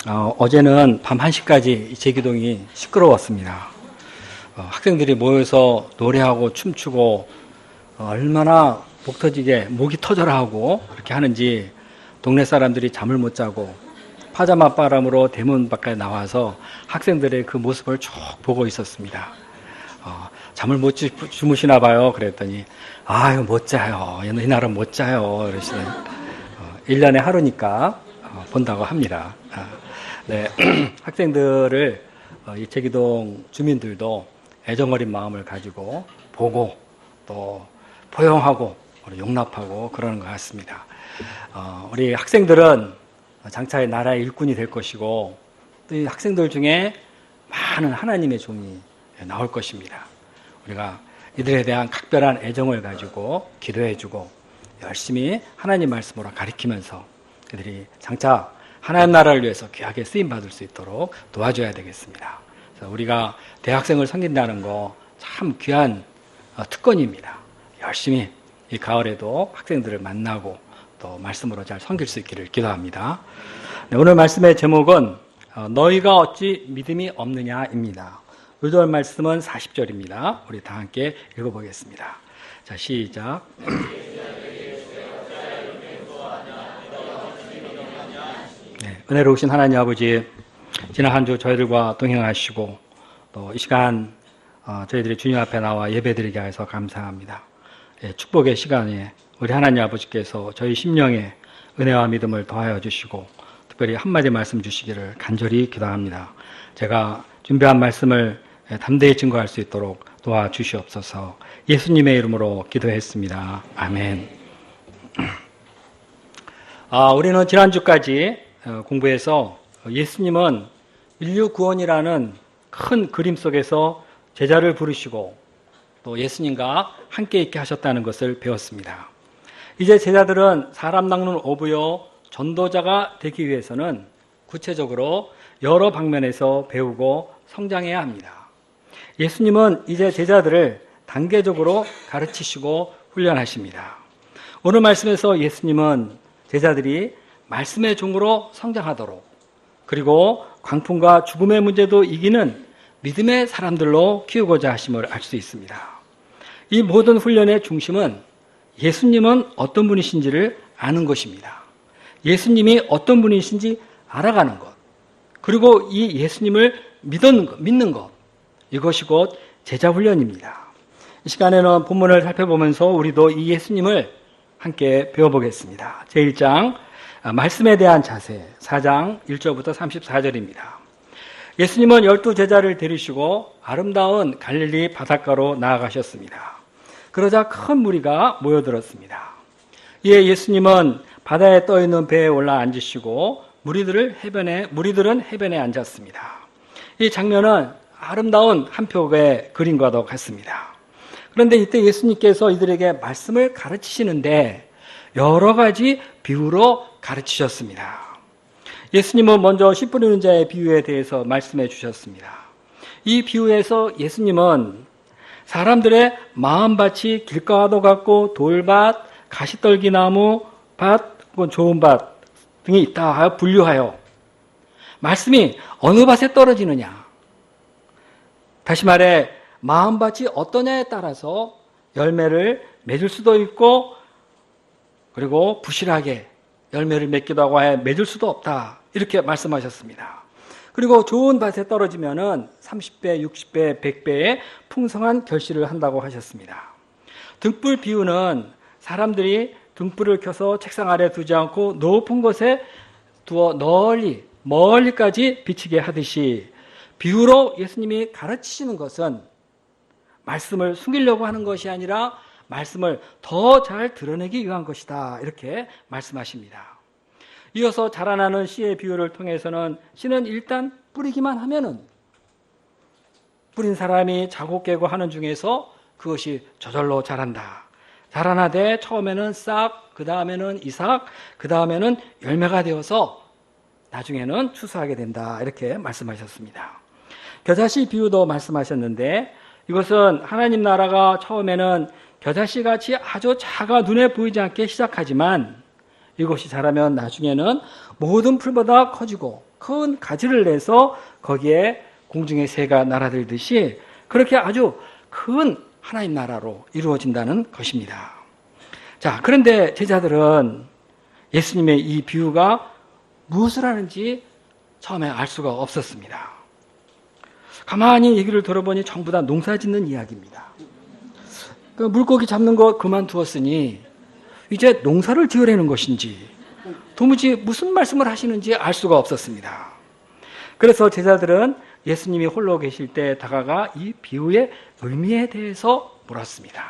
어제는 밤 1시까지 제기동이 시끄러웠습니다. 학생들이 모여서 노래하고 춤추고 얼마나 목 터지게 목이 터져라 하고 그렇게 하는지 동네 사람들이 잠을 못 자고 파자마 바람으로 대문 밖에 나와서 학생들의 그 모습을 쭉 보고 있었습니다. 잠을 못 주무시나 봐요. 그랬더니 이거 못 자요. 이날은 못 자요. 그러시더니 1년에 하루니까 본다고 합니다. 네, 학생들을 이 제기동 주민들도 애정어린 마음을 가지고 보고 또 포용하고 용납하고 그러는 것 같습니다. 우리 학생들은 장차의 나라의 일꾼이 될 것이고 또 이 학생들 중에 많은 하나님의 종이 나올 것입니다. 우리가 이들에 대한 각별한 애정을 가지고 기도해주고 열심히 하나님 말씀으로 가르치면서 그들이 장차 하나님 나라를 위해서 귀하게 쓰임받을 수 있도록 도와줘야 되겠습니다. 그래서 우리가 대학생을 섬긴다는 거 참 귀한 특권입니다. 열심히 이 가을에도 학생들을 만나고 또 말씀으로 잘 섬길 수 있기를 기도합니다. 네, 오늘 말씀의 제목은 너희가 어찌 믿음이 없느냐입니다. 요절 말씀은 40절입니다. 우리 다 함께 읽어보겠습니다. 자, 시작. 네, 은혜로우신 하나님 아버지, 지난 한 주 저희들과 동행하시고 또 이 시간 저희들이 주님 앞에 나와 예배드리게 해서 감사합니다. 네, 축복의 시간에 우리 하나님 아버지께서 저희 심령에 은혜와 믿음을 더하여 주시고 특별히 한마디 말씀 주시기를 간절히 기도합니다. 제가 준비한 말씀을 담대히 증거할 수 있도록 도와주시옵소서. 예수님의 이름으로 기도했습니다. 아멘. 우리는 지난주까지 공부해서 예수님은 인류 구원이라는 큰 그림 속에서 제자를 부르시고 또 예수님과 함께 있게 하셨다는 것을 배웠습니다. 이제 제자들은 사람 낚는 어부요 전도자가 되기 위해서는 구체적으로 여러 방면에서 배우고 성장해야 합니다. 예수님은 이제 제자들을 단계적으로 가르치시고 훈련하십니다. 오늘 말씀에서 예수님은 제자들이 말씀의 종으로 성장하도록 그리고 광풍과 죽음의 문제도 이기는 믿음의 사람들로 키우고자 하심을 알 수 있습니다. 이 모든 훈련의 중심은 예수님은 어떤 분이신지를 아는 것입니다. 예수님이 어떤 분이신지 알아가는 것, 그리고 이 예수님을 믿는 것, 이것이 곧 제자 훈련입니다. 이 시간에는 본문을 살펴보면서 우리도 이 예수님을 함께 배워보겠습니다. 제1장 말씀에 대한 자세 4장 1절부터 34절입니다. 예수님은 12제자를 데리시고 아름다운 갈릴리 바닷가로 나아가셨습니다. 그러자 큰 무리가 모여들었습니다. 이에 예수님은 바다에 떠있는 배에 올라 앉으시고 무리들은 해변에 앉았습니다. 이 장면은 아름다운 한 표의 그림과도 같습니다. 그런데 이때 예수님께서 이들에게 말씀을 가르치시는데 여러 가지 비유로 가르치셨습니다. 예수님은 먼저 씨 뿌리는 자의 비유에 대해서 말씀해 주셨습니다. 이 비유에서 예수님은 사람들의 마음밭이 길가도 같고 돌밭, 가시떨기나무 밭, 좋은 밭 등이 있다 분류하여 말씀이 어느 밭에 떨어지느냐, 다시 말해 마음밭이 어떠냐에 따라서 열매를 맺을 수도 있고 그리고 부실하게 열매를 맺기도 하고 맺을 수도 없다, 이렇게 말씀하셨습니다. 그리고 좋은 밭에 떨어지면은 30배, 60배, 100배의 풍성한 결실을 한다고 하셨습니다. 등불 비유는 사람들이 등불을 켜서 책상 아래 두지 않고 높은 곳에 두어 멀리까지 비치게 하듯이 비유로 예수님이 가르치시는 것은 말씀을 숨기려고 하는 것이 아니라 말씀을 더 잘 드러내기 위한 것이다, 이렇게 말씀하십니다. 이어서 자라나는 씨의 비유를 통해서는 씨는 일단 뿌리기만 하면은 뿌린 사람이 자고 깨고 하는 중에서 그것이 저절로 자란다. 자라나되 처음에는 싹, 그 다음에는 이삭, 그 다음에는 열매가 되어서 나중에는 추수하게 된다, 이렇게 말씀하셨습니다. 겨자씨 비유도 말씀하셨는데 이것은 하나님 나라가 처음에는 겨자씨같이 아주 작아 눈에 보이지 않게 시작하지만 이것이 자라면 나중에는 모든 풀보다 커지고 큰 가지를 내서 거기에 공중의 새가 날아들듯이 그렇게 아주 큰 하나님 나라로 이루어진다는 것입니다. 자, 그런데 제자들은 예수님의 이 비유가 무엇을 하는지 처음에 알 수가 없었습니다. 가만히 얘기를 들어보니 전부 다 농사 짓는 이야기입니다. 그 물고기 잡는 거 그만두었으니 이제 농사를 지으려는 것인지 도무지 무슨 말씀을 하시는지 알 수가 없었습니다. 그래서 제자들은 예수님이 홀로 계실 때 다가가 이 비유의 의미에 대해서 물었습니다.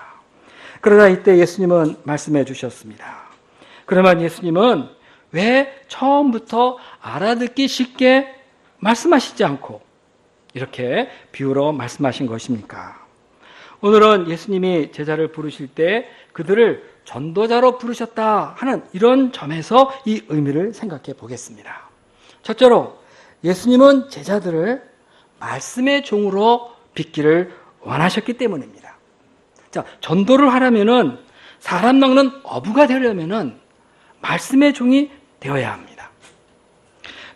그러다 이때 예수님은 말씀해 주셨습니다. 그러면 예수님은 왜 처음부터 알아듣기 쉽게 말씀하시지 않고 이렇게 비유로 말씀하신 것입니까? 오늘은 예수님이 제자를 부르실 때 그들을 전도자로 부르셨다 하는 이런 점에서 이 의미를 생각해 보겠습니다. 첫째로 예수님은 제자들을 말씀의 종으로 빚기를 원하셨기 때문입니다. 자, 전도를 하려면은 사람 낚는 어부가 되려면은 말씀의 종이 되어야 합니다.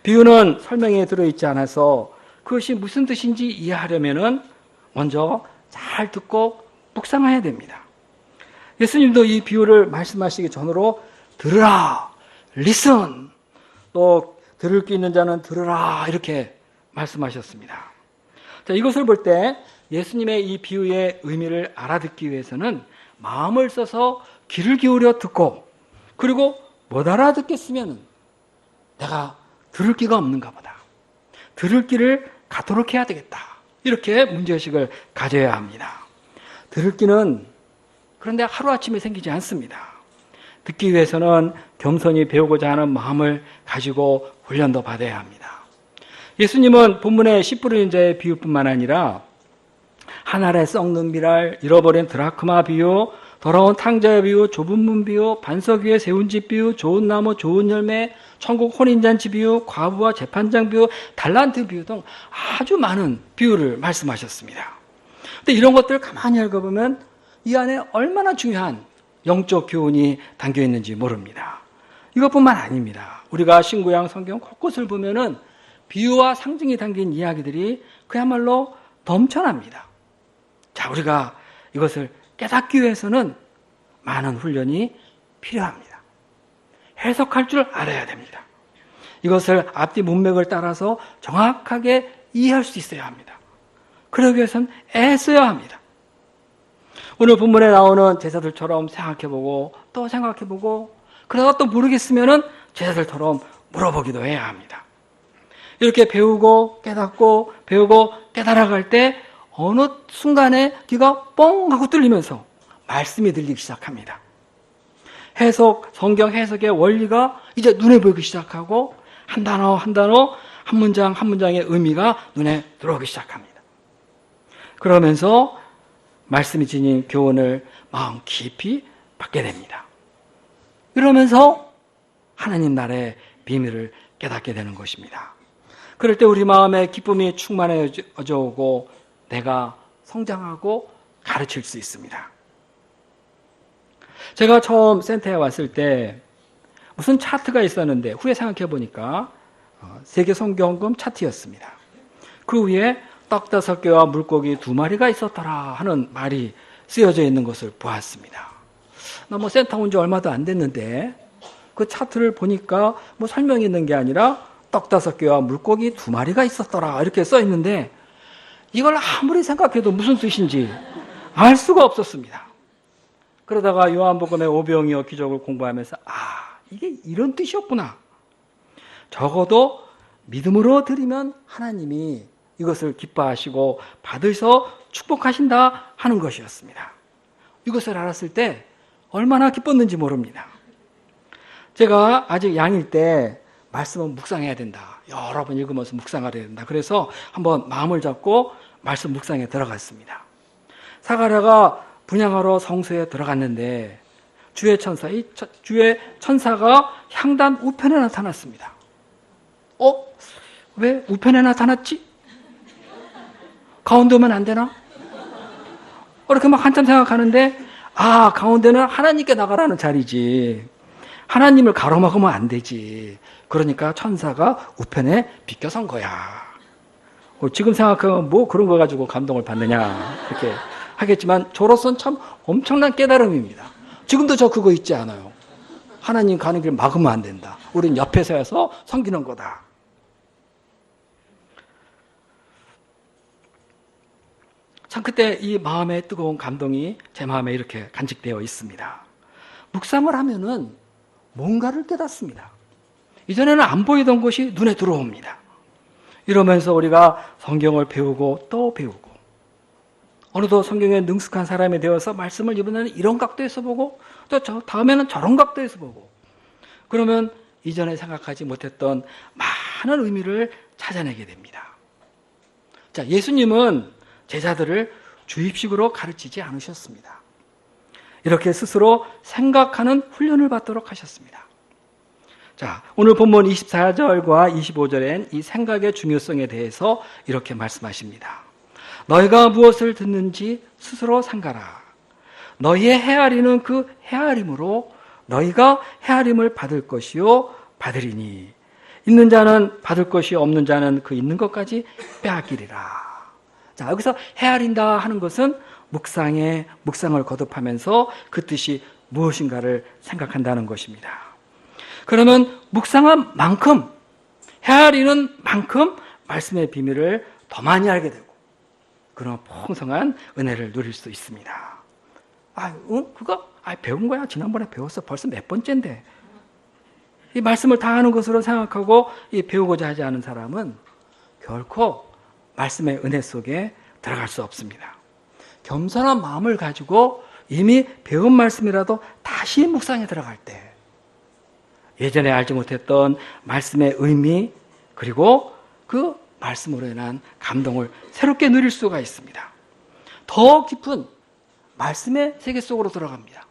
비유는 설명에 들어있지 않아서 그것이 무슨 뜻인지 이해하려면은 먼저 잘 듣고 묵상해야 됩니다. 예수님도 이 비유를 말씀하시기 전으로 들으라, listen, 또 들을 게 있는 자는 들으라 이렇게 말씀하셨습니다. 자, 이것을 볼 때 예수님의 이 비유의 의미를 알아듣기 위해서는 마음을 써서 귀를 기울여 듣고 그리고 못 알아듣겠으면 내가 들을 기가 없는가 보다. 들을 기를 갖도록 해야 되겠다. 이렇게 문제의식을 가져야 합니다. 들을 기는 그런데 하루아침에 생기지 않습니다. 듣기 위해서는 겸손히 배우고자 하는 마음을 가지고 훈련도 받아야 합니다. 예수님은 본문의 씨 뿌리는 자의 비유뿐만 아니라 한 알에 썩는 밀알, 잃어버린 드라크마 비유, 더러운 탕자의 비유, 좁은 문 비유, 반석 위에 세운 집 비유, 좋은 나무, 좋은 열매, 천국 혼인잔치 비유, 과부와 재판장 비유, 달란트 비유 등 아주 많은 비유를 말씀하셨습니다. 근데 이런 것들을 가만히 읽어보면 이 안에 얼마나 중요한 영적 교훈이 담겨 있는지 모릅니다. 이것뿐만 아닙니다. 우리가 신구약 성경 곳곳을 보면은 비유와 상징이 담긴 이야기들이 그야말로 넘쳐납니다. 자, 우리가 이것을 깨닫기 위해서는 많은 훈련이 필요합니다. 해석할 줄 알아야 됩니다. 이것을 앞뒤 문맥을 따라서 정확하게 이해할 수 있어야 합니다. 그러기 위해서는 애써야 합니다. 오늘 본문에 나오는 제자들처럼 생각해보고 또 생각해보고 그러다가 또 모르겠으면은 제자들처럼 물어보기도 해야 합니다. 이렇게 배우고 깨닫고 배우고 깨달아갈 때 어느 순간에 귀가 뻥 하고 뚫리면서 말씀이 들리기 시작합니다. 성경 해석의 원리가 이제 눈에 보이기 시작하고 한 단어 한 단어, 한 문장 한 문장의 의미가 눈에 들어오기 시작합니다. 그러면서 말씀이 지닌 교훈을 마음 깊이 받게 됩니다. 이러면서 하나님 나라의 비밀을 깨닫게 되는 것입니다. 그럴 때 우리 마음에 기쁨이 충만해져 오고 내가 성장하고 가르칠 수 있습니다. 제가 처음 센터에 왔을 때 무슨 차트가 있었는데 후에 생각해 보니까 세계 성경금 차트였습니다. 그 위에 떡 5개와 물고기 2마리가 있었더라 하는 말이 쓰여져 있는 것을 보았습니다. 나 센터 온 지 얼마도 안 됐는데 그 차트를 보니까 설명이 있는 게 아니라 떡 5개와 물고기 2마리가 있었더라 이렇게 써 있는데 이걸 아무리 생각해도 무슨 뜻인지 알 수가 없었습니다. 그러다가 요한복음의 오병이어 기적을 공부하면서 이게 이런 뜻이었구나. 적어도 믿음으로 드리면 하나님이 이것을 기뻐하시고 받으셔 축복하신다 하는 것이었습니다. 이것을 알았을 때 얼마나 기뻤는지 모릅니다. 제가 아직 양일 때 말씀은 묵상해야 된다. 여러 번 읽으면서 묵상해야 된다. 그래서 한번 마음을 잡고 말씀 묵상에 들어갔습니다. 사가랴가 분향하러 성소에 들어갔는데 주의 천사가 향단 우편에 나타났습니다. 왜 우편에 나타났지? 가운데 오면 안 되나? 이렇게 한참 생각하는데 가운데는 하나님께 나가라는 자리지. 하나님을 가로막으면 안 되지. 그러니까 천사가 우편에 비껴선 거야. 지금 생각하면 뭐 그런 거 가지고 감동을 받느냐 이렇게 하겠지만 저로서는 참 엄청난 깨달음입니다. 지금도 저 그거 있지 않아요. 하나님 가는 길 막으면 안 된다. 우린 옆에 서서 섬기는 거다. 참 그때 이 마음의 뜨거운 감동이 제 마음에 이렇게 간직되어 있습니다. 묵상을 하면은 뭔가를 깨닫습니다. 이전에는 안 보이던 것이 눈에 들어옵니다. 이러면서 우리가 성경을 배우고 또 배우고 어느덧 성경에 능숙한 사람이 되어서 말씀을 이번에는 이런 각도에서 보고 또 다음에는 저런 각도에서 보고 그러면 이전에 생각하지 못했던 많은 의미를 찾아내게 됩니다. 자, 예수님은 제자들을 주입식으로 가르치지 않으셨습니다. 이렇게 스스로 생각하는 훈련을 받도록 하셨습니다. 자, 오늘 본문 24절과 25절엔 이 생각의 중요성에 대해서 이렇게 말씀하십니다. 너희가 무엇을 듣는지 스스로 생각하라. 너희의 헤아리는 그 헤아림으로 너희가 헤아림을 받을 것이요 받으리니 있는 자는 받을 것이 없는 자는 그 있는 것까지 빼앗기리라. 자, 여기서 헤아린다 하는 것은 묵상을 거듭하면서 그 뜻이 무엇인가를 생각한다는 것입니다. 그러면 묵상한 만큼, 헤아리는 만큼 말씀의 비밀을 더 많이 알게 되고 그런 풍성한 은혜를 누릴 수 있습니다. 그거 배운 거야. 지난번에 배웠어. 벌써 몇 번째인데. 이 말씀을 다 아는 것으로 생각하고 이 배우고자 하지 않은 사람은 결코 말씀의 은혜 속에 들어갈 수 없습니다. 겸손한 마음을 가지고 이미 배운 말씀이라도 다시 묵상에 들어갈 때 예전에 알지 못했던 말씀의 의미 그리고 그 말씀으로 인한 감동을 새롭게 누릴 수가 있습니다. 더 깊은 말씀의 세계 속으로 들어갑니다.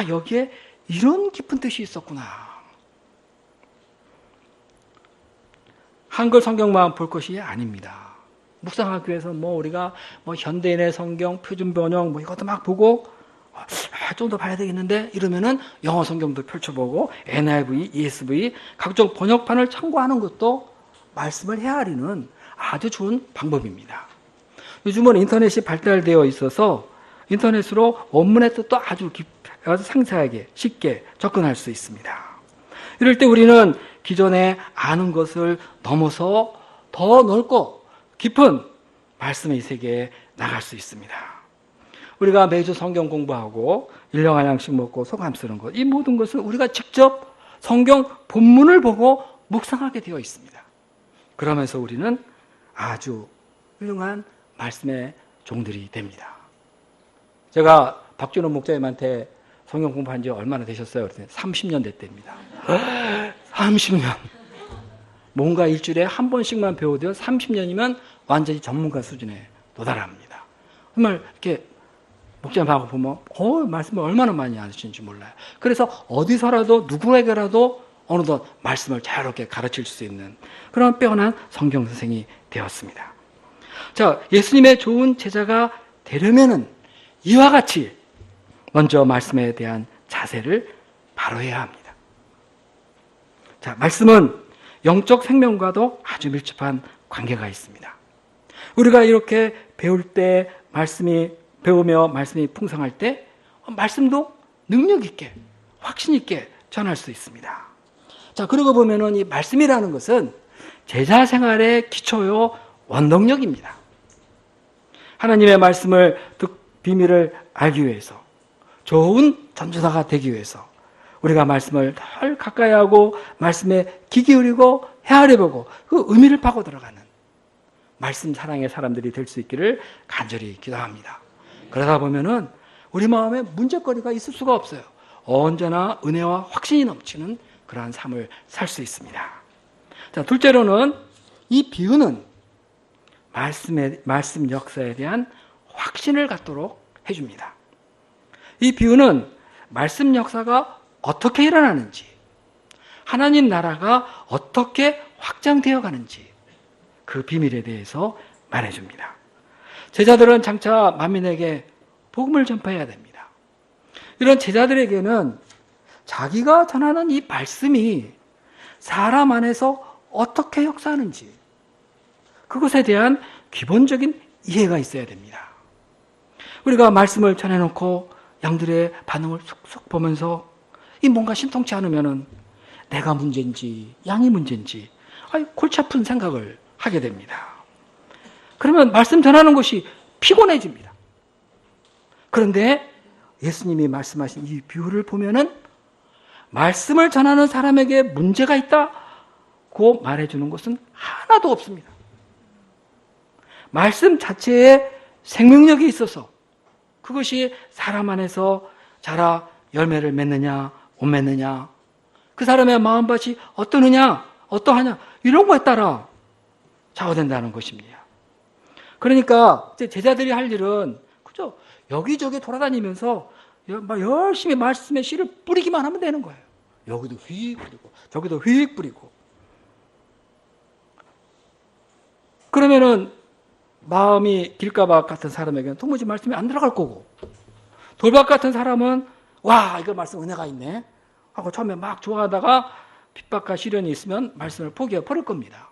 여기에 이런 깊은 뜻이 있었구나. 한글 성경만 볼 것이 아닙니다. 묵상하기 위해서 우리가 현대인의 성경, 표준 번역 이것도 막 보고 좀 더 봐야 되겠는데 이러면은 영어 성경도 펼쳐보고 NIV, ESV 각종 번역판을 참고하는 것도 말씀을 헤아리는 아주 좋은 방법입니다. 요즘은 인터넷이 발달되어 있어서 인터넷으로 원문의 뜻도 아주 상세하게 쉽게 접근할 수 있습니다. 이럴 때 우리는 기존에 아는 것을 넘어서 더 넓고 깊은 말씀의 세계에 나갈 수 있습니다. 우리가 매주 성경 공부하고 일용할 양식 먹고 소감 쓰는 것, 이 모든 것은 우리가 직접 성경 본문을 보고 묵상하게 되어 있습니다. 그러면서 우리는 아주 훌륭한 말씀의 종들이 됩니다. 제가 박준호 목사님한테 성경 공부한 지 얼마나 되셨어요? 그랬더니 30년 됐답니다. 30년. 뭔가 일주일에 한 번씩만 배워도 30년이면 완전히 전문가 수준에 도달합니다. 정말 이렇게 목사님하고 보면 말씀을 얼마나 많이 하시는지 몰라요. 그래서 어디서라도 누구에게라도 어느덧 말씀을 자유롭게 가르칠 수 있는 그런 빼어난 성경 선생이 되었습니다. 자, 예수님의 좋은 제자가 되려면은 이와 같이 먼저 말씀에 대한 자세를 바로 해야 합니다. 자, 말씀은 영적 생명과도 아주 밀접한 관계가 있습니다. 우리가 이렇게 배울 때 배우며 말씀이 풍성할 때 말씀도 능력 있게 확신 있게 전할 수 있습니다. 자, 그러고 보면은 이 말씀이라는 것은 제자 생활의 기초요 원동력입니다. 하나님의 말씀을 비밀을 알기 위해서 좋은 전도사가 되기 위해서 우리가 말씀을 덜 가까이 하고 말씀에 귀 기울이고 헤아려보고 그 의미를 파고 들어가는 말씀 사랑의 사람들이 될 수 있기를 간절히 기도합니다. 그러다 보면은 우리 마음에 문제거리가 있을 수가 없어요. 언제나 은혜와 확신이 넘치는 그러한 삶을 살 수 있습니다. 자, 둘째로는 이 비유는 말씀 역사에 대한 확신을 갖도록 해줍니다. 이 비유는 말씀 역사가 어떻게 일어나는지, 하나님 나라가 어떻게 확장되어 가는지 그 비밀에 대해서 말해줍니다. 제자들은 장차 만민에게 복음을 전파해야 됩니다. 이런 제자들에게는 자기가 전하는 이 말씀이 사람 안에서 어떻게 역사하는지 그것에 대한 기본적인 이해가 있어야 됩니다. 우리가 말씀을 전해놓고 양들의 반응을 쑥쑥 보면서 이 뭔가 심통치 않으면은 내가 문제인지 양이 문제인지 골치 아픈 생각을 하게 됩니다. 그러면 말씀 전하는 것이 피곤해집니다. 그런데 예수님이 말씀하신 이 비유를 보면은 말씀을 전하는 사람에게 문제가 있다고 말해주는 것은 하나도 없습니다. 말씀 자체에 생명력이 있어서 그것이 사람 안에서 자라 열매를 맺느냐 못 맺느냐 그 사람의 마음밭이 어떠하냐 이런 거에 따라 좌우된다는 것입니다. 그러니까 제자들이 할 일은 그죠? 여기저기 돌아다니면서 막 열심히 말씀의 씨를 뿌리기만 하면 되는 거예요. 여기도 휙 뿌리고 저기도 휙 뿌리고. 그러면은 마음이 길가박 같은 사람에게는 도무지 말씀이 안 들어갈 거고, 돌박 같은 사람은 와 이거 말씀 은혜가 있네 하고 처음에 막 좋아하다가 핍박과 시련이 있으면 말씀을 포기해 버릴 겁니다.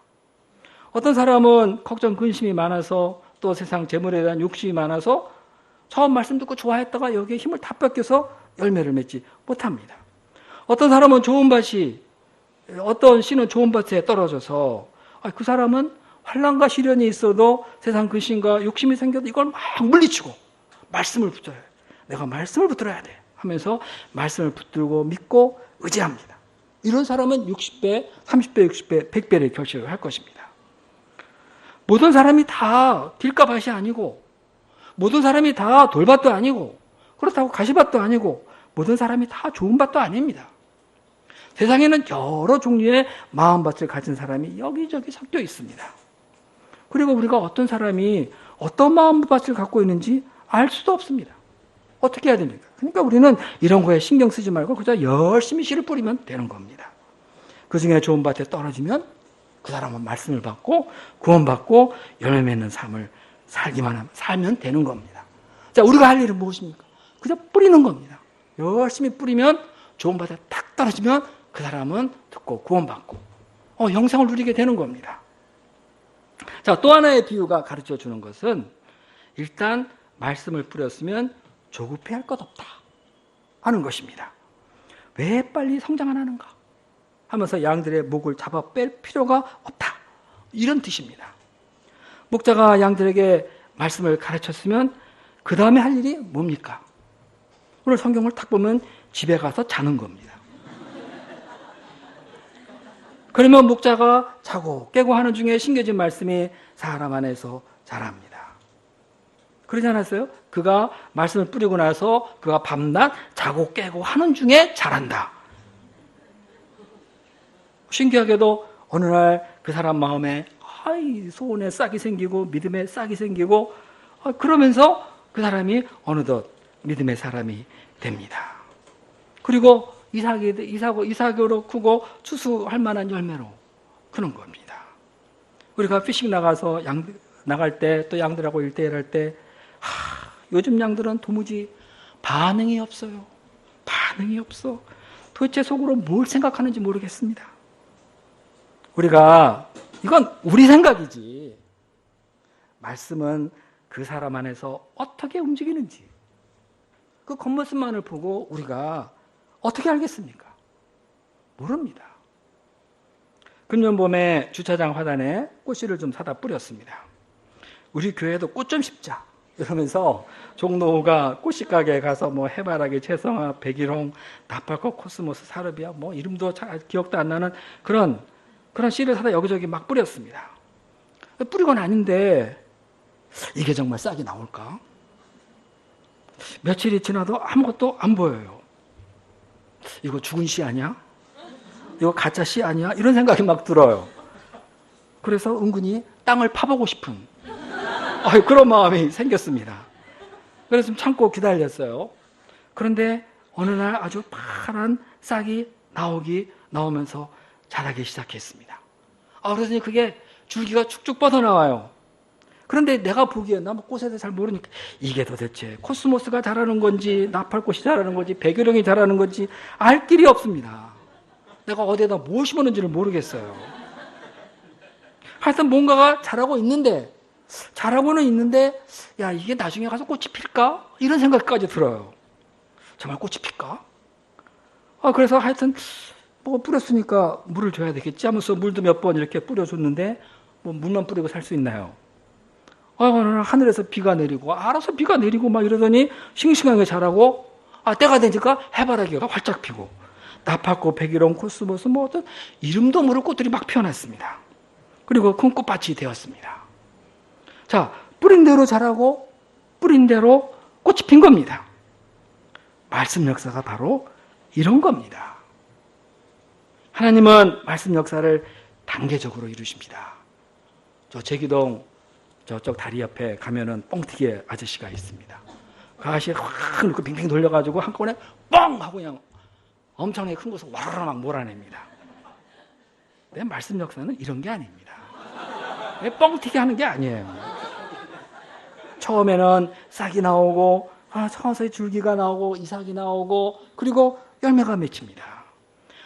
어떤 사람은 걱정 근심이 많아서 또 세상 재물에 대한 욕심이 많아서 처음 말씀 듣고 좋아했다가 여기에 힘을 다 뺏겨서 열매를 맺지 못합니다. 어떤 사람은 좋은 밭이, 어떤 씨는 좋은 밭에 떨어져서 그 사람은 환난과 시련이 있어도 세상 근심과 욕심이 생겨도 이걸 막 물리치고 말씀을 붙들어야 돼. 내가 말씀을 붙들어야 돼 하면서 말씀을 붙들고 믿고 의지합니다. 이런 사람은 60배, 30배, 60배, 100배를 결실을 할 것입니다. 모든 사람이 다 길가밭이 아니고 모든 사람이 다 돌밭도 아니고 그렇다고 가시밭도 아니고 모든 사람이 다 좋은 밭도 아닙니다. 세상에는 여러 종류의 마음밭을 가진 사람이 여기저기 섞여 있습니다. 그리고 우리가 어떤 사람이 어떤 마음밭을 갖고 있는지 알 수도 없습니다. 어떻게 해야 됩니까? 그러니까 우리는 이런 거에 신경 쓰지 말고 그저 열심히 씨를 뿌리면 되는 겁니다. 그 중에 좋은 밭에 떨어지면 그 사람은 말씀을 받고 구원받고 열매 맺는 삶을 살면 되는 겁니다. 자, 우리가 할 일은 무엇입니까? 그저 뿌리는 겁니다. 열심히 뿌리면 좋은 밭에 탁 떨어지면 그 사람은 듣고 구원받고 영생을 누리게 되는 겁니다. 자, 또 하나의 비유가 가르쳐 주는 것은 일단 말씀을 뿌렸으면 조급해할 것 없다 하는 것입니다. 왜 빨리 성장 안 하는가 하면서 양들의 목을 잡아 뺄 필요가 없다 이런 뜻입니다. 목자가 양들에게 말씀을 가르쳤으면 그 다음에 할 일이 뭡니까? 오늘 성경을 딱 보면 집에 가서 자는 겁니다. 그러면 목자가 자고 깨고 하는 중에 심겨진 말씀이 사람 안에서 자랍니다. 그러지 않았어요? 그가 말씀을 뿌리고 나서 그가 밤낮 자고 깨고 하는 중에 자란다. 신기하게도 어느 날 그 사람 마음에 소원에 싹이 생기고 믿음에 싹이 생기고 그러면서 그 사람이 어느덧 믿음의 사람이 됩니다. 그리고 이삭으로 크고 추수할 만한 열매로 크는 겁니다. 우리가 피싱 나가서 나갈 때 또 양들하고 1대1 할 때 요즘 양들은 도무지 반응이 없어요. 반응이 없어. 도대체 속으로 뭘 생각하는지 모르겠습니다. 우리가 이건 우리 생각이지 말씀은 그 사람 안에서 어떻게 움직이는지 그 겉모습만을 보고 우리가 어떻게 알겠습니까? 모릅니다. 금년 봄에 주차장 화단에 꽃씨를 좀 사다 뿌렸습니다. 우리 교회도 꽃 좀 심자 이러면서 종로가 꽃씨 가게에 가서 해바라기, 채성화, 백일홍, 나팔꽃, 코스모스, 사르비아 이름도 잘 기억도 안 나는 그런 씨를 사다 여기저기 막 뿌렸습니다. 뿌리고 나는데 이게 정말 싹이 나올까? 며칠이 지나도 아무것도 안 보여요. 이거 죽은 씨 아니야? 이거 가짜 씨 아니야? 이런 생각이 막 들어요. 그래서 은근히 땅을 파보고 싶은 그런 마음이 생겼습니다. 그래서 좀 참고 기다렸어요. 그런데 어느 날 아주 파란 싹이 나오면서 자라기 시작했습니다. 그러더니 그게 줄기가 축축 뻗어나와요. 그런데 내가 보기에 나 뭐 꽃에 대해 잘 모르니까 이게 도대체 코스모스가 자라는 건지 나팔꽃이 자라는 건지 백일홍이 자라는 건지 알 길이 없습니다. 내가 어디에다 뭘 심었는지를 모르겠어요. 하여튼 뭔가가 자라고는 있는데 야, 이게 나중에 가서 꽃이 필까? 이런 생각까지 들어요. 정말 꽃이 필까? 그래서 하여튼 뭐 뿌렸으니까 물을 줘야 되겠지 하면서 물도 몇 번 이렇게 뿌려줬는데 뭐 물만 뿌리고 살 수 있나요? 하늘에서 비가 내리고 알아서 비가 내리고 막 이러더니 싱싱하게 자라고 때가 되니까 해바라기가 활짝 피고 나팔꽃, 백일홍, 코스모스 뭐 어떤 이름도 모를 꽃들이 막 피어났습니다. 그리고 큰 꽃밭이 되었습니다. 자, 뿌린 대로 자라고 뿌린 대로 꽃이 핀 겁니다. 말씀 역사가 바로 이런 겁니다. 하나님은 말씀 역사를 단계적으로 이루십니다. 저 제기동 저쪽 다리 옆에 가면은 뻥튀기 아저씨가 있습니다. 그 아저씨가 확 놓고 빙빙 돌려가지고 한꺼번에 뻥 하고 그냥 엄청나게 큰 곳을 와르르 막 몰아냅니다. 내 말씀 역사는 이런 게 아닙니다. 뻥튀기 하는 게 아니에요. 처음에는 싹이 나오고 서서히 줄기가 나오고 이삭이 나오고 그리고 열매가 맺힙니다.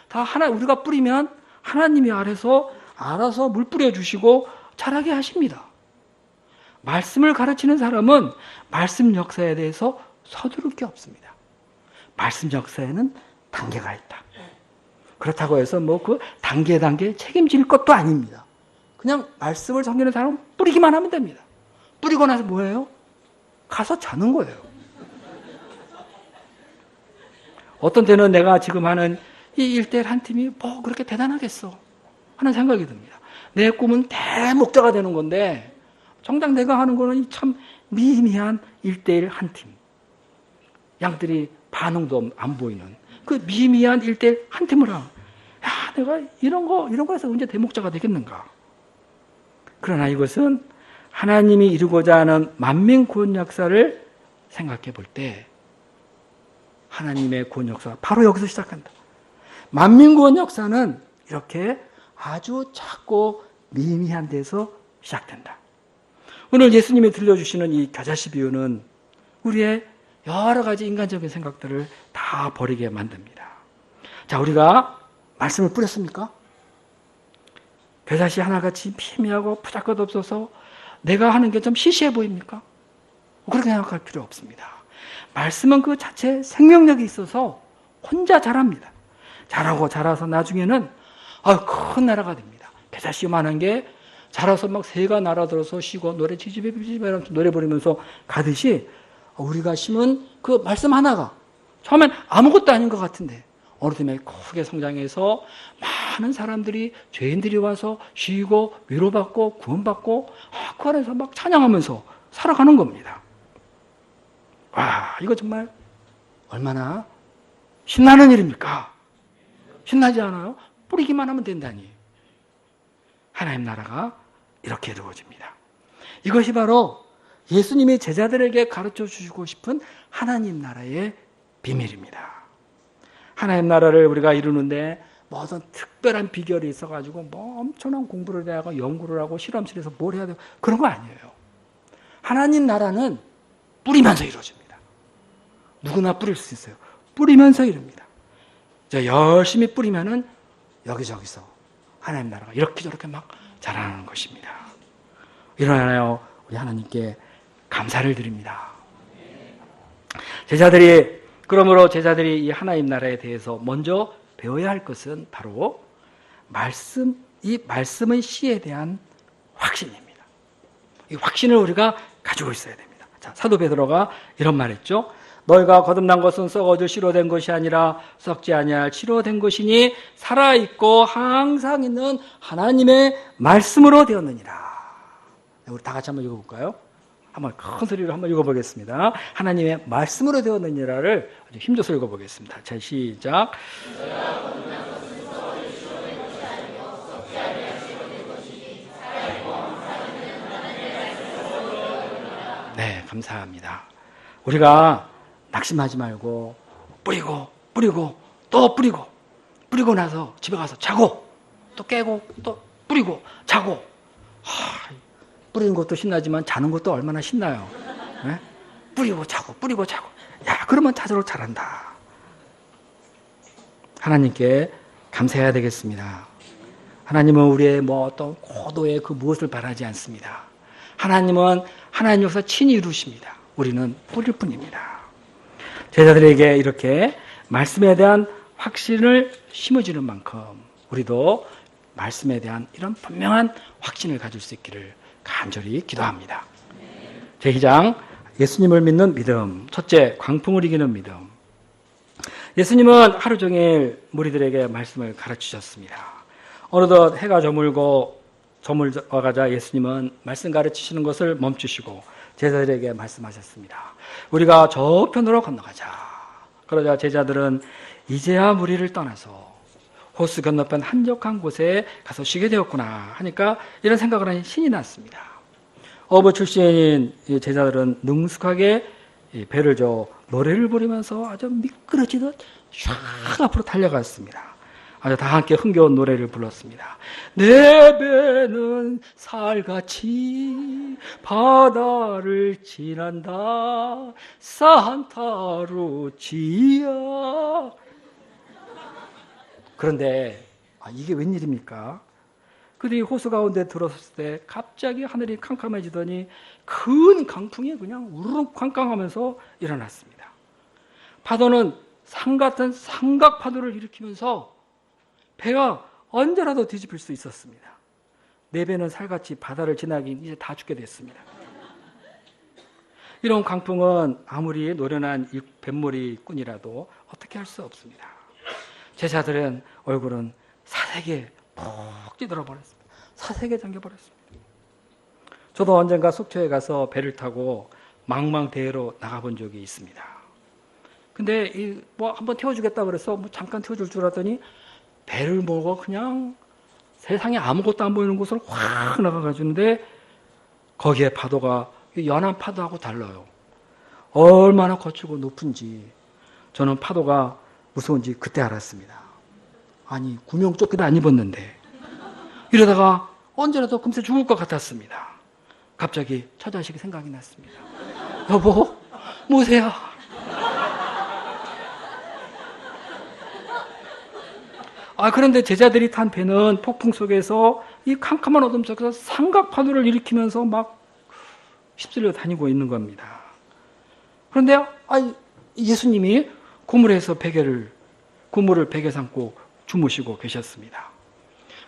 다 우리가 뿌리면 하나님이 알아서 물 뿌려주시고 자라게 하십니다. 말씀을 가르치는 사람은 말씀 역사에 대해서 서두를 게 없습니다. 말씀 역사에는 단계가 있다. 그렇다고 해서 뭐 그 단계 책임질 것도 아닙니다. 그냥 말씀을 섬기는 사람은 뿌리기만 하면 됩니다. 뿌리고 나서 뭐예요? 가서 자는 거예요. 어떤 때는 내가 지금 하는 이 1대1 한 팀이 뭐 그렇게 대단하겠어 하는 생각이 듭니다. 내 꿈은 대목자가 되는 건데 정작 내가 하는 거는 참 미미한 1대1 한 팀. 양들이 반응도 안 보이는 그 미미한 1대1 한 팀을 야, 내가 이런 거에서 언제 대목자가 되겠는가? 그러나 이것은 하나님이 이루고자 하는 만민 구원 역사를 생각해 볼 때 하나님의 구원 역사가 바로 여기서 시작한다. 만민 구원 역사는 이렇게 아주 작고 미미한 데서 시작된다. 오늘 예수님이 들려주시는 이 겨자씨 비유는 우리의 여러 가지 인간적인 생각들을 다 버리게 만듭니다. 자, 우리가 말씀을 뿌렸습니까? 겨자씨 하나같이 미미하고 푸작것없어서 내가 하는 게 좀 시시해 보입니까? 그렇게 생각할 필요 없습니다. 말씀은 그 자체에 생명력이 있어서 혼자 자랍니다. 자라서 나중에는 큰 나라가 됩니다. 겨자씨만한 게 자라서 막 새가 날아들어서 쉬고 노래 지지배비지배랑 노래 부르면서 가듯이 우리가 심은 그 말씀 하나가 처음엔 아무것도 아닌 것 같은데 어느 틈에 크게 성장해서 많은 사람들이 죄인들이 와서 쉬고 위로받고 구원받고 그 안에서 막 찬양하면서 살아가는 겁니다. 와, 이거 정말 얼마나 신나는 일입니까? 신나지 않아요? 뿌리기만 하면 된다니. 하나님 나라가 이렇게 이루어집니다. 이것이 바로 예수님이 제자들에게 가르쳐 주시고 싶은 하나님 나라의 비밀입니다. 하나님 나라를 우리가 이루는데 무슨 특별한 비결이 있어가지고 뭐 엄청난 공부를 해야 연구를 하고 실험실에서 뭘 해야 되고 그런 거 아니에요. 하나님 나라는 뿌리면서 이루어집니다. 누구나 뿌릴 수 있어요. 뿌리면서 이룹니다. 열심히 뿌리면은 여기저기서 하나님 나라가 이렇게 저렇게 막 자라는 것입니다. 일어나요. 우리 하나님께 감사를 드립니다. 그러므로 제자들이 이 하나님 나라에 대해서 먼저 배워야 할 것은 바로 이 말씀의 씨에 대한 확신입니다. 이 확신을 우리가 가지고 있어야 됩니다. 자, 사도 베드로가 이런 말 했죠. 너희가 거듭난 것은 썩어져 씨로 된 것이 아니라 썩지 아니할 씨로 된 것이니 살아있고 항상 있는 하나님의 말씀으로 되었느니라. 우리 다 같이 한번 읽어볼까요? 한번 큰 소리로 한번 읽어보겠습니다. 하나님의 말씀으로 되었느니라를 아주 힘줘서 읽어보겠습니다. 자, 시작. 네, 감사합니다. 우리가 낙심하지 말고 뿌리고 또 뿌리고 나서 집에 가서 자고 또 깨고 또 뿌리고 자고 뿌리는 것도 신나지만 자는 것도 얼마나 신나요. 네? 뿌리고 자고 뿌리고 자고. 야, 그러면 자도록 잘한다. 하나님께 감사해야 되겠습니다. 하나님은 우리의 어떤 고도의 그 무엇을 바라지 않습니다. 하나님은 하나님께서 친히 이루십니다. 우리는 뿌릴 뿐입니다. 제자들에게 이렇게 말씀에 대한 확신을 심어주는 만큼 우리도 말씀에 대한 이런 분명한 확신을 가질 수 있기를 간절히 기도합니다. 제2장 예수님을 믿는 믿음. 첫째, 광풍을 이기는 믿음. 예수님은 하루 종일 무리들에게 말씀을 가르치셨습니다. 어느덧 해가 저물어가자 예수님은 말씀 가르치시는 것을 멈추시고 제자들에게 말씀하셨습니다. 우리가 저편으로 건너가자. 그러자 제자들은 이제야 무리를 떠나서 호수 건너편 한적한 곳에 가서 쉬게 되었구나 하니까 이런 생각을 하니 신이 났습니다. 어부 출신인 제자들은 능숙하게 배를 노래를 부르면서 아주 미끄러지듯 샥 앞으로 달려갔습니다. 아주 다 함께 흥겨운 노래를 불렀습니다. 내 배는 살같이 바다를 지난다 산타루치야. 그런데 이게 웬일입니까? 그들이 호수 가운데 들어섰을 때 갑자기 하늘이 캄캄해지더니 큰 강풍이 그냥 우르르 꽝꽝하면서 일어났습니다. 파도는 산 같은 삼각 파도를 일으키면서 배가 언제라도 뒤집힐 수 있었습니다. 내 배는 살같이 바다를 지나긴 이제 다 죽게 됐습니다. 이런 강풍은 아무리 노련한 뱃머리꾼이라도 어떻게 할 수 없습니다. 제자들은 얼굴은 사색에 푹 찌들어 버렸습니다. 사색에 잠겨 버렸습니다. 저도 언젠가 속초에 가서 배를 타고 망망대해로 나가본 적이 있습니다. 근데 한번 태워주겠다 그래서 잠깐 태워줄 줄 알았더니 배를 몰고 그냥 세상에 아무것도 안 보이는 곳으로 확 나가가지고인데 거기에 파도가 연안 파도하고 달라요. 얼마나 거칠고 높은지 저는 파도가 무서운지 그때 알았습니다. 아니 구명조끼도 안 입었는데 이러다가 언제라도 금세 죽을 것 같았습니다. 갑자기 처자식이 생각이 났습니다. 여보, 모세야. 그런데 제자들이 탄 배는 폭풍 속에서 이 캄캄한 어둠 속에서 삼각파도를 일으키면서 막 휩쓸려 다니고 있는 겁니다. 그런데 예수님이 그물을 베개 삼고 주무시고 계셨습니다.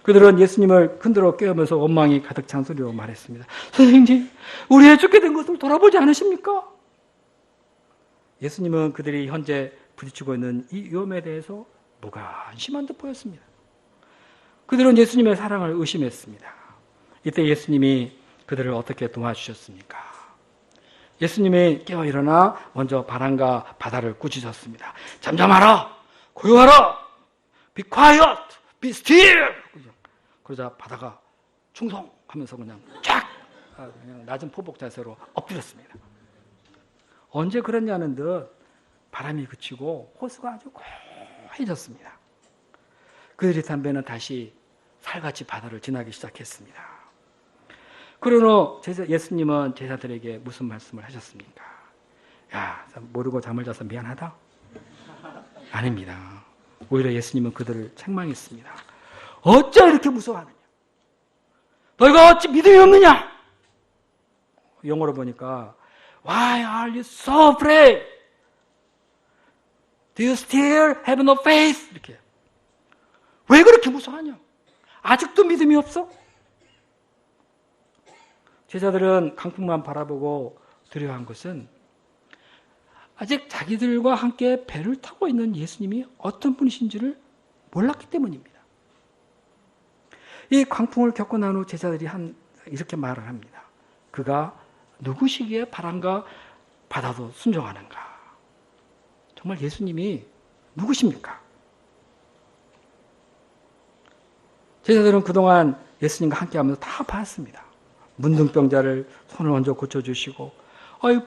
그들은 예수님을 흔들어 깨우면서 원망이 가득 찬 소리로 말했습니다. 선생님, 우리의 죽게 된 것을 돌아보지 않으십니까? 예수님은 그들이 현재 부딪히고 있는 이 위험에 대해서 무관심한 듯 보였습니다. 그들은 예수님의 사랑을 의심했습니다. 이때 예수님이 그들을 어떻게 도와주셨습니까? 예수님이 깨어 일어나 먼저 바람과 바다를 꾸짖었습니다. 잠잠하라! 고요하라! Be quiet! Be still! 그러자 바다가 충성하면서 그냥 낮은 포복 자세로 엎드렸습니다. 언제 그랬냐는 듯 바람이 그치고 호수가 아주 고요해졌습니다. 그들이 탄 배는 다시 살같이 바다를 지나기 시작했습니다. 그러나 예수님은 제자들에게 무슨 말씀을 하셨습니까? 야, 모르고 잠을 자서 미안하다? 아닙니다. 오히려 예수님은 그들을 책망했습니다. 어찌 이렇게 무서워하느냐? 너희가 어찌 믿음이 없느냐? 영어로 보니까 Why are you so afraid? Do you still have no faith? 이렇게. 왜 그렇게 무서워하냐? 아직도 믿음이 없어? 제자들은 강풍만 바라보고 두려워한 것은 아직 자기들과 함께 배를 타고 있는 예수님이 어떤 분이신지를 몰랐기 때문입니다. 이 광풍을 겪고 난 후 제자들이 이렇게 말을 합니다. 그가 누구시기에 바람과 바다도 순종하는가? 정말 예수님이 누구십니까? 제자들은 그동안 예수님과 함께하면서 다 봤습니다. 문둥병자를 손을 얹어 고쳐주시고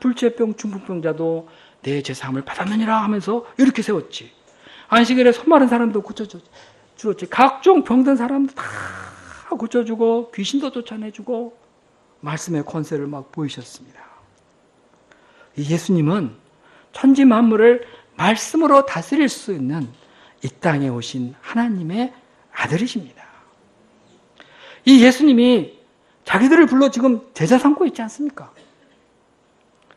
불치병 중풍병자도 내 제사함을 받았느니라 하면서 이렇게 세웠지. 안식일에 손 마른 사람도 고쳐주었지. 각종 병든 사람도 다 고쳐주고 귀신도 쫓아내주고 말씀의 권세를 막 보이셨습니다. 이 예수님은 천지 만물을 말씀으로 다스릴 수 있는 이 땅에 오신 하나님의 아들이십니다. 이 예수님이 자기들을 불러 지금 제자 삼고 있지 않습니까?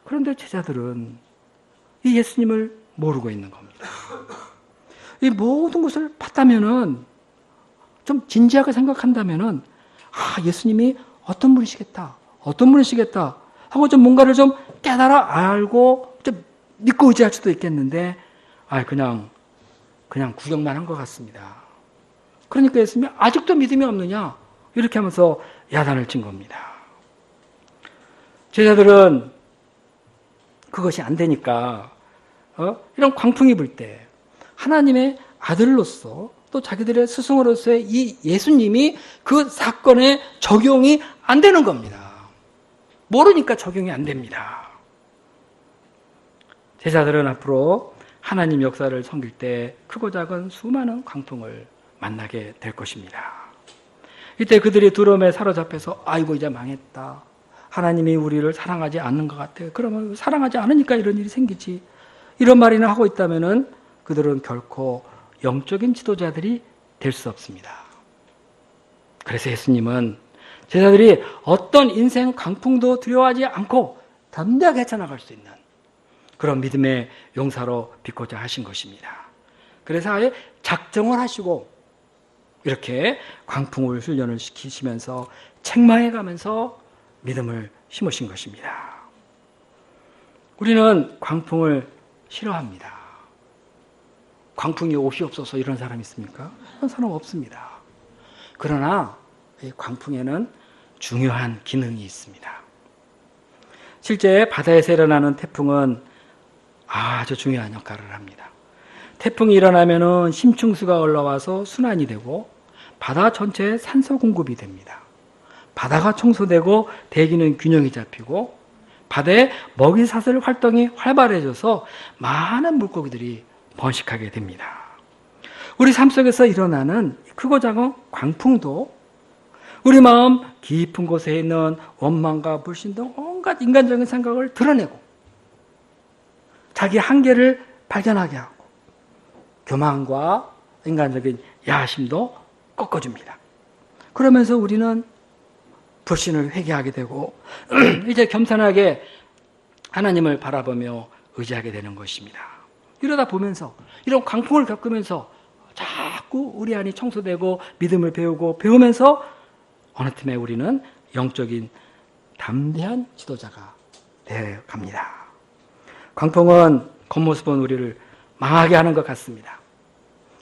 그런데 제자들은 이 예수님을 모르고 있는 겁니다. 이 모든 것을 봤다면은, 좀 진지하게 생각한다면은, 예수님이 어떤 분이시겠다 하고 좀 뭔가를 좀 깨달아 알고 좀 믿고 의지할 수도 있겠는데, 그냥 구경만 한 것 같습니다. 그러니까 예수님이 아직도 믿음이 없느냐? 이렇게 하면서 야단을 친 겁니다. 제자들은 그것이 안 되니까, 이런 광풍이 불 때, 하나님의 아들로서 또 자기들의 스승으로서의 이 예수님이 그 사건에 적용이 안 되는 겁니다. 모르니까 적용이 안 됩니다. 제자들은 앞으로 하나님 역사를 섬길 때 크고 작은 수많은 광풍을 만나게 될 것입니다. 이때 그들이 두려움에 사로잡혀서 아이고 이제 망했다. 하나님이 우리를 사랑하지 않는 것 같아. 그러면 사랑하지 않으니까 이런 일이 생기지. 이런 말이나 하고 있다면은 그들은 결코 영적인 지도자들이 될 수 없습니다. 그래서 예수님은 제자들이 어떤 인생 강풍도 두려워하지 않고 담대하게 헤쳐나갈 수 있는 그런 믿음의 용사로 빚고자 하신 것입니다. 그래서 아예 작정을 하시고 이렇게 광풍을 훈련을 시키시면서 책망해 가면서 믿음을 심으신 것입니다. 우리는 광풍을 싫어합니다. 광풍이 옷이 없어서 이런 사람 있습니까? 그런 사람 없습니다. 그러나 이 광풍에는 중요한 기능이 있습니다. 실제 바다에서 일어나는 태풍은 아주 중요한 역할을 합니다. 태풍이 일어나면은 심층수가 올라와서 순환이 되고 바다 전체에 산소 공급이 됩니다. 바다가 청소되고 대기는 균형이 잡히고 바다에 먹이 사슬 활동이 활발해져서 많은 물고기들이 번식하게 됩니다. 우리 삶 속에서 일어나는 크고 작은 광풍도 우리 마음 깊은 곳에 있는 원망과 불신 등 온갖 인간적인 생각을 드러내고 자기 한계를 발견하게 하고 교만과 인간적인 야심도 꺾어줍니다. 그러면서 우리는 불신을 회개하게 되고 이제 겸손하게 하나님을 바라보며 의지하게 되는 것입니다. 이러다 보면서 이런 광풍을 겪으면서 자꾸 우리 안이 청소되고 믿음을 배우면서 어느 틈에 우리는 영적인 담대한 지도자가 되어 갑니다. 광풍은 겉모습은 우리를 망하게 하는 것 같습니다.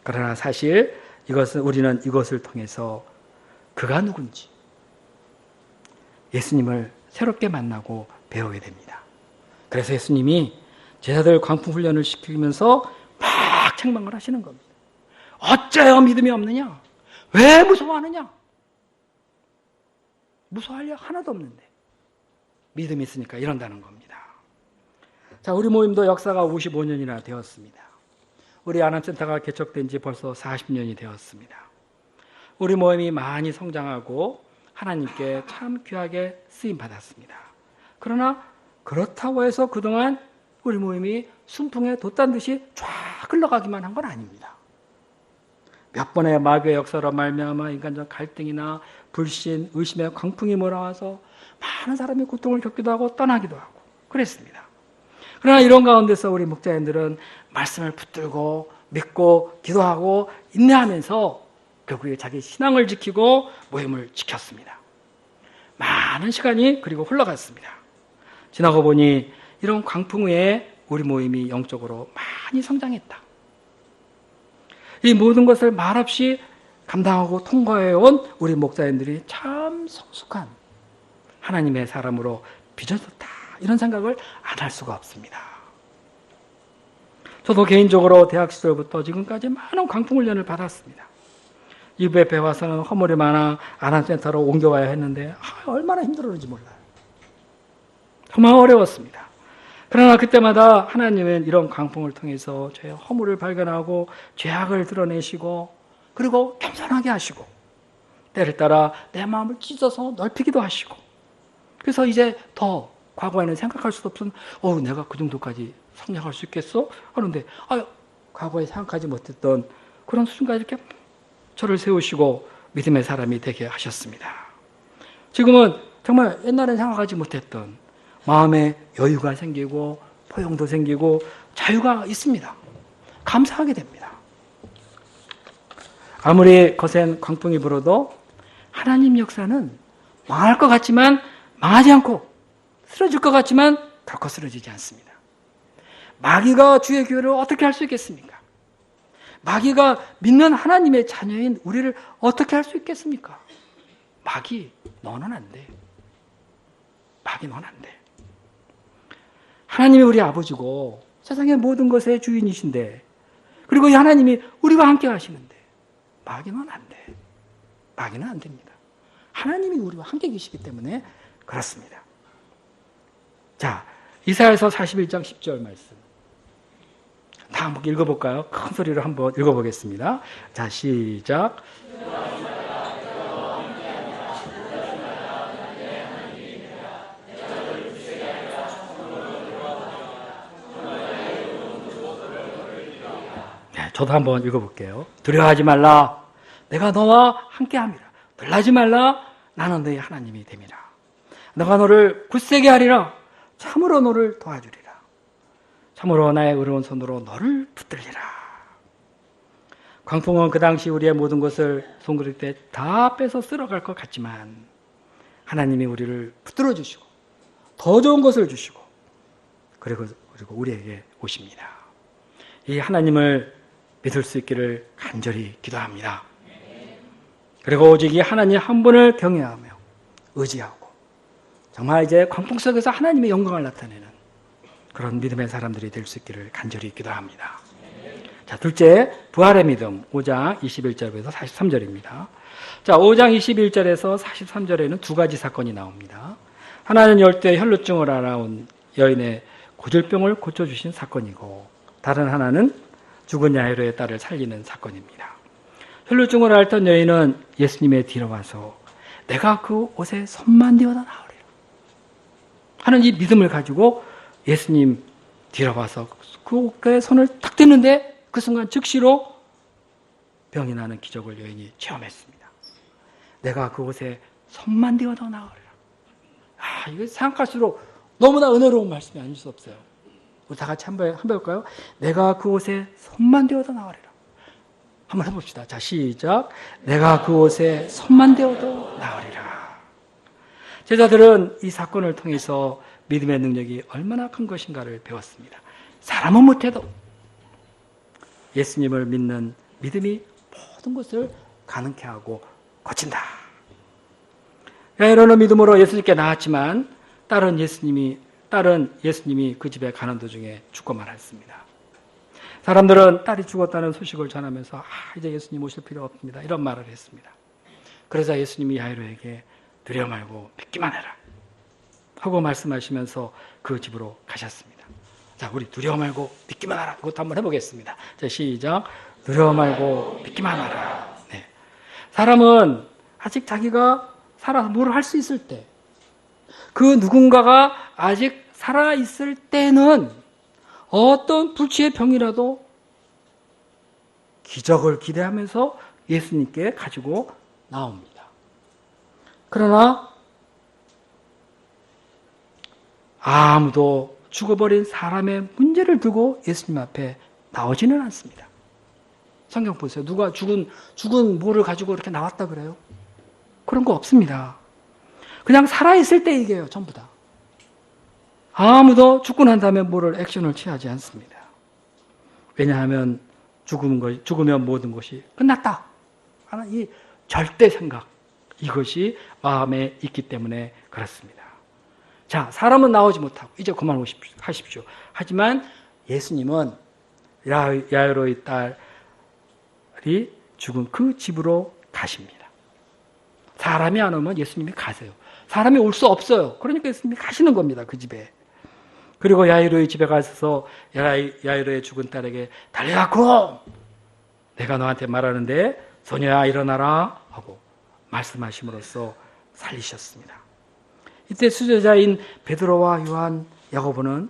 그러나 사실 우리는 이것을 통해서 그가 누군지 예수님을 새롭게 만나고 배우게 됩니다. 그래서 예수님이 제자들 광풍 훈련을 시키면서 막 책망을 하시는 겁니다. 어째요 믿음이 없느냐? 왜 무서워하느냐? 무서워할 일 하나도 없는데 믿음이 있으니까 이런다는 겁니다. 자, 우리 모임도 역사가 55년이나 되었습니다. 우리 아남센터가 개척된 지 벌써 40년이 되었습니다. 우리 모임이 많이 성장하고 하나님께 참 귀하게 쓰임받았습니다. 그러나 그렇다고 해서 그동안 우리 모임이 순풍에 돛단 듯이 쫙 흘러가기만 한 건 아닙니다. 몇 번의 마귀의 역사로 말미암아 인간적 갈등이나 불신, 의심의 광풍이 몰아와서 많은 사람이 고통을 겪기도 하고 떠나기도 하고 그랬습니다. 그러나 이런 가운데서 우리 목자님들은 말씀을 붙들고 믿고 기도하고 인내하면서 결국에 자기 신앙을 지키고 모임을 지켰습니다. 많은 시간이 그리고 흘러갔습니다. 지나고 보니 이런 광풍 후에 우리 모임이 영적으로 많이 성장했다. 이 모든 것을 말없이 감당하고 통과해온 우리 목사님들이 참 성숙한 하나님의 사람으로 빚어졌다. 이런 생각을 안 할 수가 없습니다. 저도 개인적으로 대학 시절부터 지금까지 많은 광풍 훈련을 받았습니다. 이부에 와서는 허물이 많아 아남센터로 옮겨와야 했는데 얼마나 힘들었는지 몰라요. 정말 어려웠습니다. 그러나 그때마다 하나님은 이런 광풍을 통해서 저의 허물을 발견하고 죄악을 드러내시고 그리고 겸손하게 하시고 때를 따라 내 마음을 찢어서 넓히기도 하시고 그래서 이제 더 과거에는 생각할 수도 없었던, 내가 그 정도까지 성장할 수 있겠어? 하는데, 과거에 생각하지 못했던 그런 수준까지 이렇게 저를 세우시고 믿음의 사람이 되게 하셨습니다. 지금은 정말 옛날엔 생각하지 못했던 마음에 여유가 생기고 포용도 생기고 자유가 있습니다. 감사하게 됩니다. 아무리 거센 광풍이 불어도 하나님 역사는 망할 것 같지만 망하지 않고 쓰러질 것 같지만 결코 쓰러지지 않습니다. 마귀가 주의 교회를 어떻게 할 수 있겠습니까? 마귀가 믿는 하나님의 자녀인 우리를 어떻게 할 수 있겠습니까? 마귀, 너는 안 돼. 마귀, 너는 안 돼. 하나님이 우리 아버지고 세상의 모든 것의 주인이신데, 그리고 이 하나님이 우리와 함께 하시는데 마귀는 안 돼. 마귀는 안 됩니다. 하나님이 우리와 함께 계시기 때문에 그렇습니다. 자, 이사야서 41장 10절 말씀. 다 한번 읽어볼까요? 큰 소리로 한번 읽어보겠습니다. 자, 시작. 네, 저도 한번 읽어볼게요. 두려워하지 말라. 내가 너와 함께함이라. 놀라지 말라. 나는 너의 하나님이 됨이라. 너가 너를 굳세게 하리라. 참으로 너를 도와주리라. 참으로 나의 의로운 손으로 너를 붙들리라. 광풍은 그 당시 우리의 모든 것을 송그릴 때 다 빼서 쓸어갈 것 같지만 하나님이 우리를 붙들어 주시고 더 좋은 것을 주시고 그리고 우리에게 오십니다. 이 하나님을 믿을 수 있기를 간절히 기도합니다. 그리고 오직 이 하나님 한 분을 경외하며 의지하고 정말 이제 광풍 속에서 하나님의 영광을 나타내는 그런 믿음의 사람들이 될 수 있기를 간절히 기도합니다. 자, 둘째, 부활의 믿음. 5장 21절에서 43절입니다. 자, 5장 21절에서 43절에는 두 가지 사건이 나옵니다. 하나는 열대 혈루증을 앓아온 여인의 고질병을 고쳐주신 사건이고, 다른 하나는 죽은 야이로의 딸을 살리는 사건입니다. 혈루증을 앓던 여인은 예수님의 뒤로 와서 내가 그 옷에 손만 대어다 나으리라 하는 이 믿음을 가지고 예수님 뒤로 와서 그 옷에 손을 탁 대는데 그 순간 즉시로 병이 나는 기적을 여인이 체험했습니다. 내가 그 옷에 손만 대어다 나으리라. 이거 생각할수록 너무나 은혜로운 말씀이 아닐 수 없어요. 우리 다 같이 한번 해볼까요? 내가 그 옷에 손만 대어다 나으리라. 한번 해봅시다. 자, 시작. 내가 그 옷에 손만 대어도 나으리라. 제자들은 이 사건을 통해서 믿음의 능력이 얼마나 큰 것인가를 배웠습니다. 사람은 못해도 예수님을 믿는 믿음이 모든 것을 가능케 하고 고친다. 야이로는 믿음으로 예수님께 나왔지만 딸은 예수님이 그 집에 가는 도중에 죽고만 했습니다. 사람들은 딸이 죽었다는 소식을 전하면서 이제 예수님 오실 필요 없습니다. 이런 말을 했습니다. 그러자 예수님이 야이로에게 두려워 말고 믿기만 해라 하고 말씀하시면서 그 집으로 가셨습니다. 자, 우리 두려워 말고 믿기만 하라. 그것도 한번 해보겠습니다. 자, 시작. 두려워 말고 믿기만 하라. 네. 사람은 아직 자기가 살아서 뭘 할 수 있을 때, 그 누군가가 아직 살아있을 때는 어떤 불치의 병이라도 기적을 기대하면서 예수님께 가지고 나옵니다. 그러나 아무도 죽어버린 사람의 문제를 두고 예수님 앞에 나오지는 않습니다. 성경 보세요. 누가 죽은 뭐를 가지고 이렇게 나왔다 그래요? 그런 거 없습니다. 그냥 살아있을 때 얘기해요. 전부 다. 아무도 죽고 난 다음에 뭐를 액션을 취하지 않습니다. 왜냐하면 죽으면 모든 것이 끝났다 하는 이 절대 생각, 이것이 마음에 있기 때문에 그렇습니다. 자, 사람은 나오지 못하고 이제 그만하십시오. 하지만 예수님은 야이로의 딸이 죽은 그 집으로 가십니다. 사람이 안 오면 예수님이 가세요. 사람이 올 수 없어요. 그러니까 예수님이 가시는 겁니다. 그 집에. 그리고 야이로의 집에 가서 야이로의 죽은 딸에게 달려가고 내가 너한테 말하는데 소녀야 일어나라 하고 말씀하심으로써 살리셨습니다. 이때 수제자인 베드로와 요한, 야고보는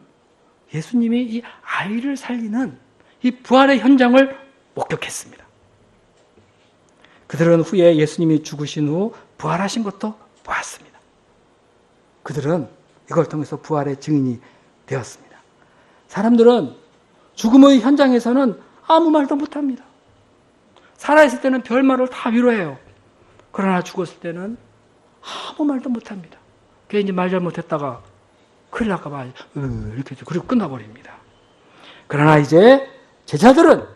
예수님이 이 아이를 살리는 이 부활의 현장을 목격했습니다. 그들은 후에 예수님이 죽으신 후 부활하신 것도 보았습니다. 그들은 이걸 통해서 부활의 증인이 되었습니다. 사람들은 죽음의 현장에서는 아무 말도 못합니다. 살아있을 때는 별말을 다 위로해요. 그러나 죽었을 때는 아무 말도 못합니다. 괜히 말 잘못했다가 큰일 날까봐 이렇게 그리고 끝나버립니다. 그러나 이제 제자들은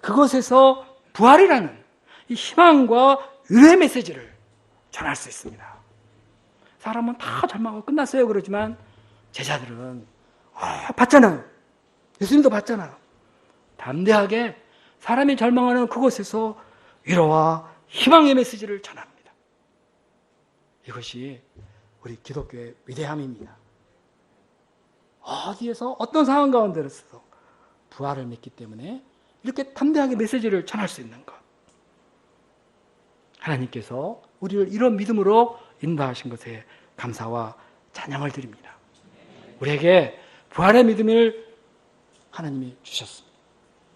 그것에서 부활이라는 이 희망과 의의 메시지를 전할 수 있습니다. 사람은 다 절망하고 끝났어요 그러지만 제자들은 봤잖아요. 예수님도 봤잖아요. 담대하게 사람이 절망하는 그곳에서 위로와 희망의 메시지를 전합니다. 이것이 우리 기독교의 위대함입니다. 어디에서 어떤 상황 가운데서 부활을 믿기 때문에 이렇게 담대하게 메시지를 전할 수 있는 것. 하나님께서 우리를 이런 믿음으로 인도하신 것에 감사와 찬양을 드립니다. 우리에게 부활의 믿음을 하나님이 주셨습니다.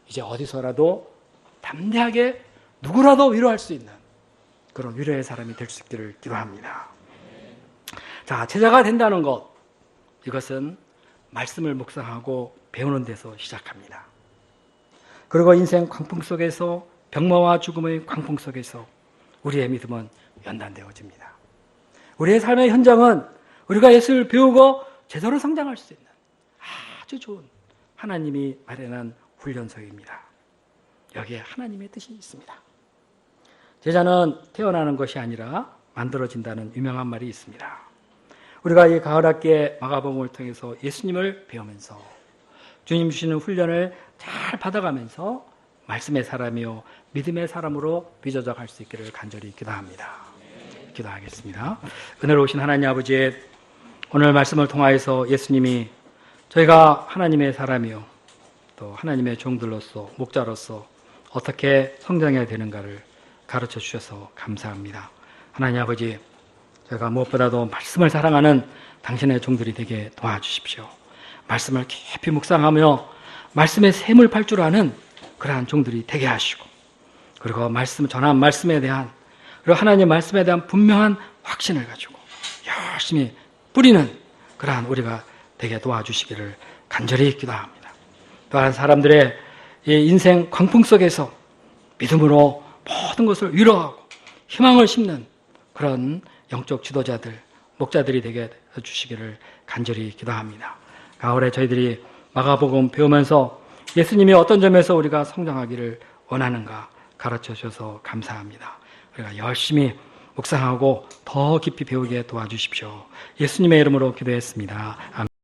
이제 어디서라도 담대하게 누구라도 위로할 수 있는 그런 위로의 사람이 될 수 있기를 기도합니다. 자, 제자가 된다는 것, 이것은 말씀을 묵상하고 배우는 데서 시작합니다. 그리고 인생 광풍 속에서 병마와 죽음의 광풍 속에서 우리의 믿음은 연단되어집니다. 우리의 삶의 현장은 우리가 예수를 배우고 제대로 성장할 수 있는 아주 좋은 하나님이 마련한 훈련소입니다. 여기에 하나님의 뜻이 있습니다. 제자는 태어나는 것이 아니라 만들어진다는 유명한 말이 있습니다. 우리가 이 가을학기에 마가복음을 통해서 예수님을 배우면서 주님 주시는 훈련을 잘 받아가면서 말씀의 사람이요 믿음의 사람으로 빚어져갈 수 있기를 간절히 기도합니다. 기도하겠습니다. 은혜로우신 하나님 아버지, 오늘 말씀을 통하여서 예수님이 저희가 하나님의 사람이요 또 하나님의 종들로서 목자로서 어떻게 성장해야 되는가를 가르쳐 주셔서 감사합니다. 하나님 아버지, 저희가 무엇보다도 말씀을 사랑하는 당신의 종들이 되게 도와주십시오. 말씀을 깊이 묵상하며 말씀의 샘을 팔 줄 아는 그러한 종들이 되게 하시고, 그리고 말씀 전한 말씀에 대한, 그리고 하나님의 말씀에 대한 분명한 확신을 가지고 열심히 뿌리는 그러한 우리가 되게 도와주시기를 간절히 기도합니다. 또한 사람들의 이 인생 광풍 속에서 믿음으로 모든 것을 위로하고 희망을 심는 그런 영적 지도자들, 목자들이 되게 해주시기를 간절히 기도합니다. 가을에 저희들이 마가복음 배우면서 예수님이 어떤 점에서 우리가 성장하기를 원하는가 가르쳐 주셔서 감사합니다. 우리가 열심히 묵상하고 더 깊이 배우게 도와주십시오. 예수님의 이름으로 기도했습니다. 아멘.